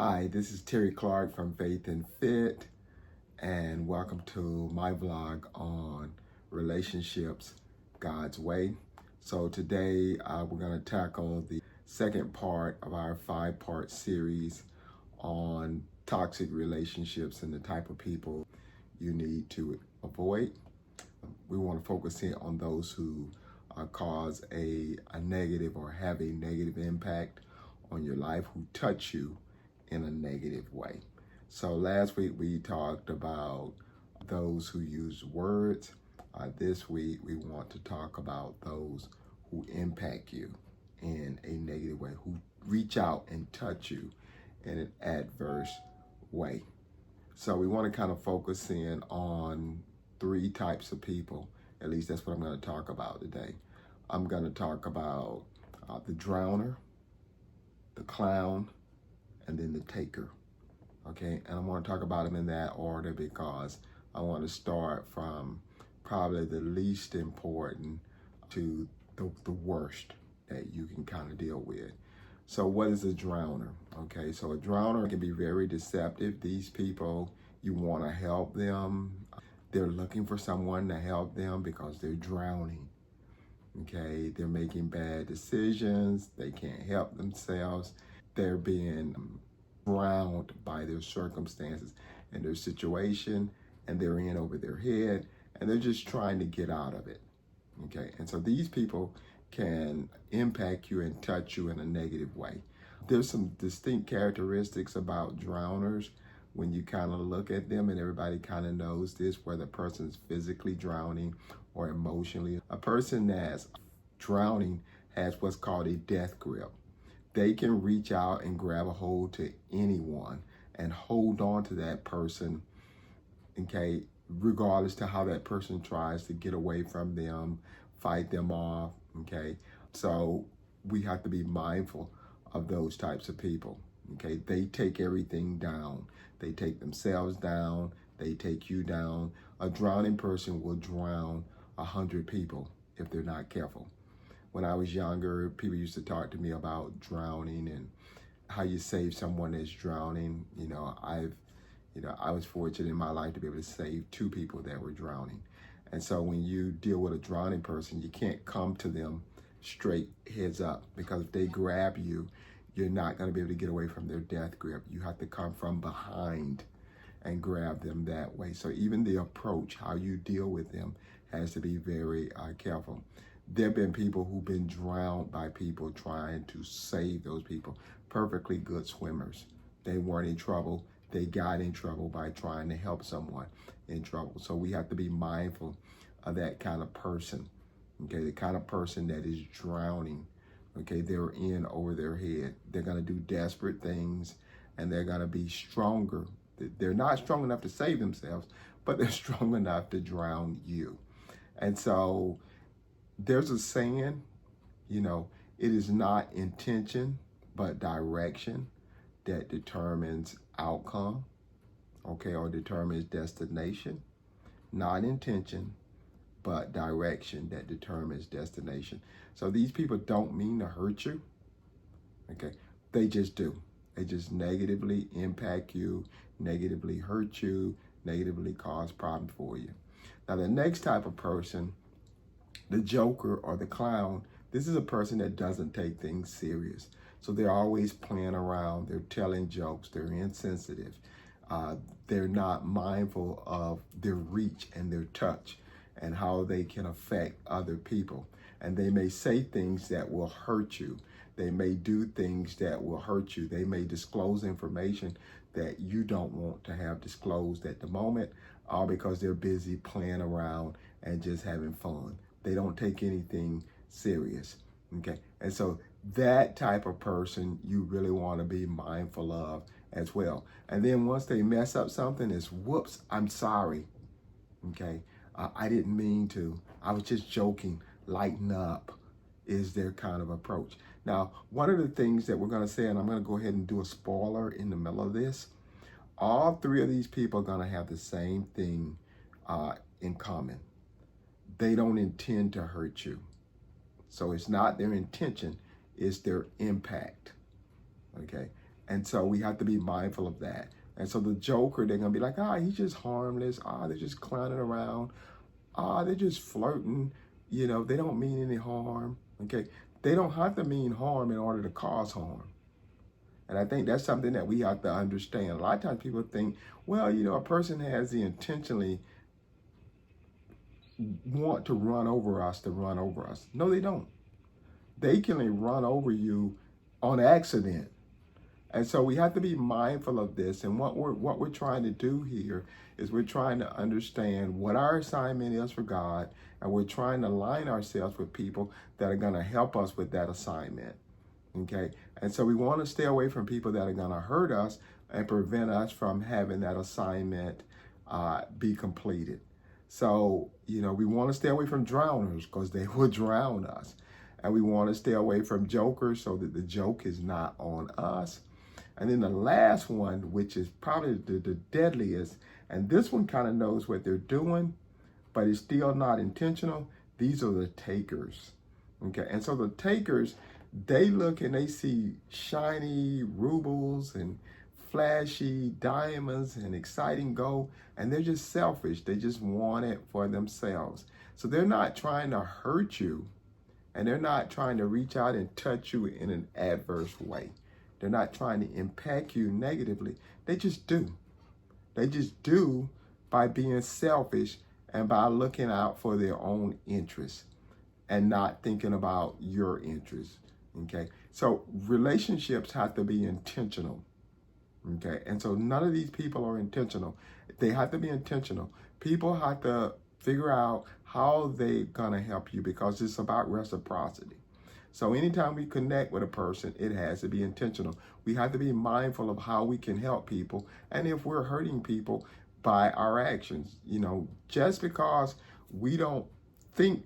Hi, this is Terry Clark from Faith and Fit, and welcome to my vlog on relationships God's way. So today we're going to tackle the second part of our 5-part series on toxic relationships and the type of people you need to avoid. We want to focus in on those who cause a negative or have a negative impact on your life, who touch you in a negative way. So last week we talked about those who use words. This week we want to talk about those who impact you in a negative way, who reach out and touch you in an adverse way. So we want to kind of focus in on 3 types of people. At least that's what I'm going to talk about today. I'm going to talk about the drowner, the clown, and then the taker. Okay, and I want to talk about them in that order because I want to start from probably the least important to the worst that you can kind of deal with. So what is a drowner? Okay, so a drowner can be very deceptive. These people, you want to help them. They're looking for someone to help them because they're drowning. Okay, they're making bad decisions. They can't help themselves. They're being drowned by their circumstances and their situation, and they're in over their head, and they're just trying to get out of it. Okay, and so these people can impact you and touch you in a negative way. There's some distinct characteristics about drowners when you kind of look at them, and everybody kind of knows this, whether a person is physically drowning or emotionally. A person that's drowning has what's called a death grip. They can reach out and grab a hold to anyone and hold on to that person, okay, regardless to how that person tries to get away from them, fight them off, okay? So we have to be mindful of those types of people, okay? They take everything down. They take themselves down. They take you down. A drowning person will drown 100 people if they're not careful. When I was younger, people used to talk to me about drowning and how you save someone that's drowning. I was fortunate in my life to be able to save 2 people that were drowning. And so when you deal with a drowning person, you can't come to them straight heads up, because if they grab you, you're not going to be able to get away from their death grip. You have to come from behind and grab them that way. So even the approach, how you deal with them, has to be very careful. There have been people who've been drowned by people trying to save those people. Perfectly good swimmers. They weren't in trouble. They got in trouble by trying to help someone in trouble. So we have to be mindful of that kind of person. Okay, the kind of person that is drowning. Okay, they're in over their head. They're going to do desperate things, and they're going to be stronger. They're not strong enough to save themselves, but they're strong enough to drown you. And so there's a saying, it is not intention, but direction that determines outcome, okay, or determines destination. Not intention, but direction that determines destination. So these people don't mean to hurt you, okay? They just do. They just negatively impact you, negatively hurt you, negatively cause problems for you. Now, the next type of person, the joker or the clown, this is a person that doesn't take things serious. So they're always playing around. They're telling jokes. They're insensitive. They're not mindful of their reach and their touch and how they can affect other people. And they may say things that will hurt you. They may do things that will hurt you. They may disclose information that you don't want to have disclosed at the moment, all because they're busy playing around and just having fun. They don't take anything serious, okay? And so that type of person you really want to be mindful of as well. And then once they mess up something, it's whoops, I'm sorry, okay? I didn't mean to. I was just joking. Lighten up is their kind of approach. Now, one of the things that we're going to say, and I'm going to go ahead and do a spoiler in the middle of this, all 3 of these people are going to have the same thing in common. They don't intend to hurt you. So it's not their intention, it's their impact, okay? And so we have to be mindful of that. And so the joker, they're going to be like, he's just harmless. They're just clowning around. They're just flirting. They don't mean any harm. Okay. They don't have to mean harm in order to cause harm. And I think that's something that we have to understand. A lot of times people think, well, a person has the intentionally want to run over us to run over us. No, they don't. They can run over you on accident. And so we have to be mindful of this. And what we're trying to do here is we're trying to understand what our assignment is for God, and we're trying to align ourselves with people that are going to help us with that assignment. Okay? And so we want to stay away from people that are going to hurt us and prevent us from having that assignment be completed. So, we want to stay away from drowners because they will drown us. And we want to stay away from jokers so that the joke is not on us. And then the last one, which is probably the deadliest, and this one kind of knows what they're doing, but it's still not intentional. These are the takers. Okay, and so the takers, they look and they see shiny rubles and flashy diamonds and exciting gold, and they're just selfish. They just want it for themselves. So they're not trying to hurt you, and they're not trying to reach out and touch you in an adverse way. They're not trying to impact you negatively. They just do. They just do by being selfish and by looking out for their own interests and not thinking about your interests. Okay. So relationships have to be intentional. Okay. And so none of these people are intentional. They have to be intentional. People have to figure out how they're going to help you because it's about reciprocity. So anytime we connect with a person, it has to be intentional. We have to be mindful of how we can help people and if we're hurting people by our actions. Just because we don't think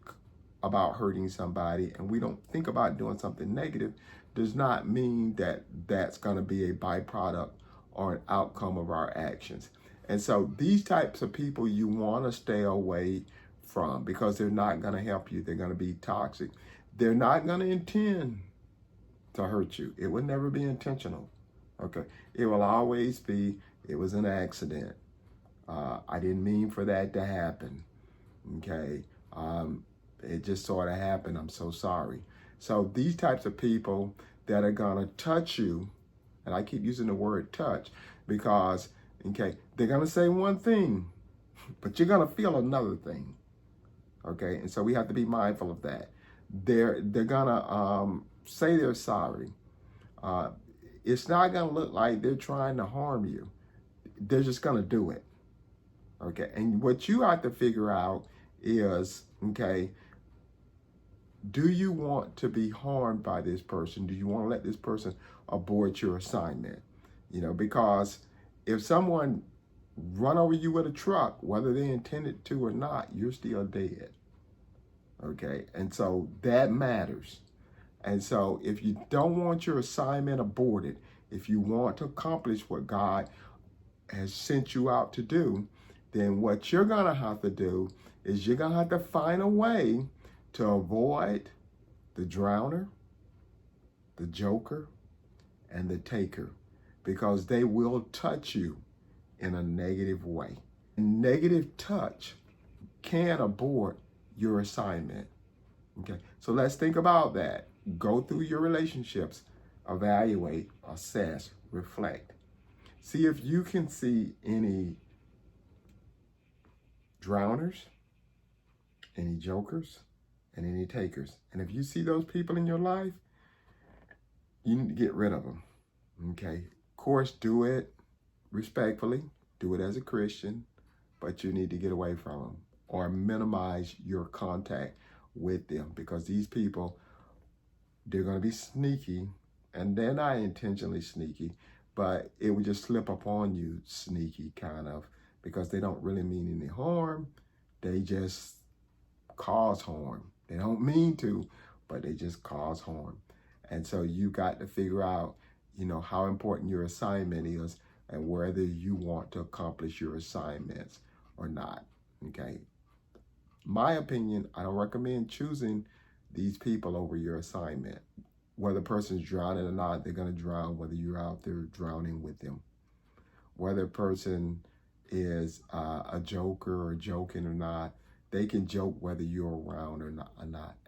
about hurting somebody and we don't think about doing something negative does not mean that that's going to be a byproduct or an outcome of our actions. And so these types of people you want to stay away from because they're not going to help you. They're going to be toxic. They're not going to intend to hurt you. It would never be intentional. Okay. It will always be, it was an accident. I didn't mean for that to happen. Okay. It just sort of happened. I'm so sorry. So these types of people that are going to touch you, and I keep using the word touch because, okay, they're going to say one thing, but you're going to feel another thing. Okay. And so we have to be mindful of that. They're gonna say they're sorry. It's not gonna look like they're trying to harm you. They're just gonna do it. Okay, and what you have to figure out is, okay, do you want to be harmed by this person? Do you want to let this person abort your assignment? Because if someone run over you with a truck, whether they intended to or not, you're still dead. Okay, and so that matters. And so if you don't want your assignment aborted, if you want to accomplish what God has sent you out to do, then what you're going to have to do is you're going to have to find a way to avoid the drowner, the joker, and the taker, because they will touch you in a negative way. Negative touch can abort your assignment. Okay, so let's think about that. Go through your relationships, evaluate, assess, reflect. See if you can see any drowners, any jokers, and any takers. And if you see those people in your life, you need to get rid of them. Okay, of course, do it respectfully, do it as a Christian, but you need to get away from them or minimize your contact with them, because these people, they're going to be sneaky, and they're not intentionally sneaky, but it would just slip upon you sneaky kind of, because they don't really mean any harm. They just cause harm. They don't mean to, but they just cause harm. And so you got to figure out, how important your assignment is and whether you want to accomplish your assignments or not. Okay. My opinion, I don't recommend choosing these people over your assignment. whether a person's drowning or not, they're going to drown whether you're out there drowning with them. Whether a person is a joker or joking or not, they can joke whether you're around or not.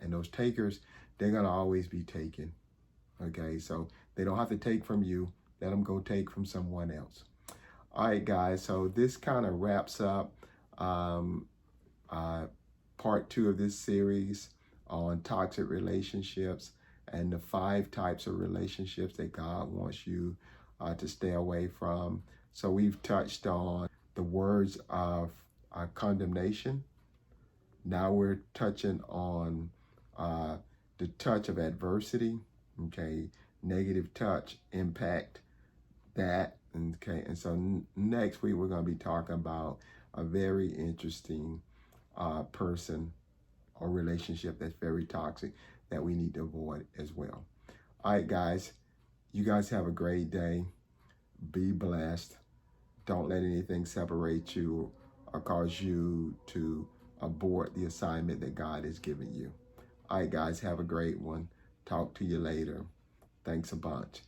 And those takers, they're going to always be taken. Okay, so they don't have to take from you. Let them go take from someone else. All right, guys, so this kind of wraps up part 2 of this series on toxic relationships and the 5 types of relationships that God wants you to stay away from. So we've touched on the words of condemnation. Now we're touching on the touch of adversity. Okay, negative touch impact that. Okay, and so next week we're going to be talking about a very interesting person or relationship that's very toxic that we need to avoid as well. All right, guys, you guys have a great day. Be blessed. Don't let anything separate you or cause you to abort the assignment that God has given you. All right, guys, have a great one. Talk to you later. Thanks a bunch.